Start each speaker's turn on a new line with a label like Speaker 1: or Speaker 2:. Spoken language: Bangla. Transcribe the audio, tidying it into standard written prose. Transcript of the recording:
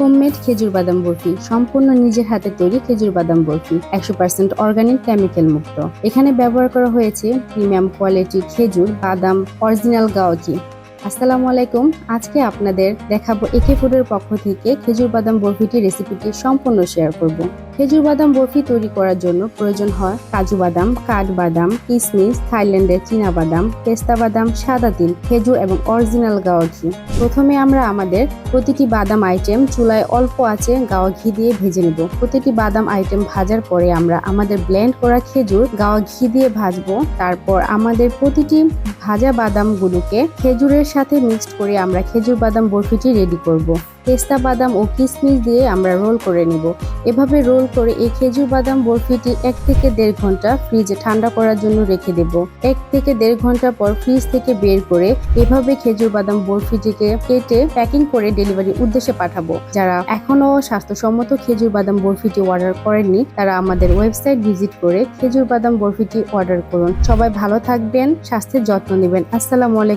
Speaker 1: হোমমেড খেজুর বাদাম বরফি, সম্পূর্ণ নিজের হাতে তৈরি খেজুর বাদাম বরফি, 100% অর্গানিক কেমিক্যাল মুক্ত। এখানে ব্যবহার করা হয়েছে প্রিমিয়াম কোয়ালিটি খেজুর বাদাম, অরিজিনাল গাওয়াচি। আসসালামু আলাইকুম। আজকে আপনাদের দেখাবো একে ফুডের পক্ষ থেকে খেজুর বাদাম বরফিটি রেসিপিটি সম্পূর্ণ শেয়ার করব। খেজুর বাদাম বরফি তৈরি করার জন্য প্রয়োজন হয় কাজু বাদাম, কাঠবাদাম, কিশমিশ, থাইল্যান্ডের চীনা বাদাম, পেস্তা বাদাম, সাদা তিল, খেজুর এবং অরিজিনাল গাওয়া ঘি। প্রথমে আমরা আমাদের প্রতিটি বাদাম আইটেম চুলায় অল্প আঁচে গাওয়া ঘি দিয়ে ভেজে নেব। প্রতিটি বাদাম আইটেম ভাজার পরে আমরা আমাদের ব্লেন্ড করা খেজুর গাওয়া ঘি দিয়ে ভাজবো। তারপর আমাদের প্রতিটি ভাজা বাদামগুলোকে খেজুরের সাথে মিক্সড করে আমরা খেজুর বাদাম বরফিটি রেডি করব। পেস্তা বাদাম ও কিশমিশ দিয়ে আমরা রোল করে নেব। এভাবে রোল করে এই খেজুর বাদাম বরফিটি 1 থেকে 1.5 ঘন্টা ফ্রিজে ঠান্ডা করার জন্য রেখে দেব। 1 থেকে 1.5 ঘন্টা পর ফ্রিজ থেকে বের করে এভাবে খেজুর বাদাম বরফিটিকে কেটে প্যাকিং করে ডেলিভারির উদ্দেশ্যে পাঠাবো। যারা এখনো স্বাস্থ্যসম্মত খেজুর বাদাম বরফিটি অর্ডার করেননি তারা আমাদের ওয়েবসাইট ভিজিট করে খেজুর বাদাম বরফিটি অর্ডার করুন। সবাই ভালো থাকবেন, স্বাস্থ্যের যত্ন নেবেন। আসসালামু আলাইকুম।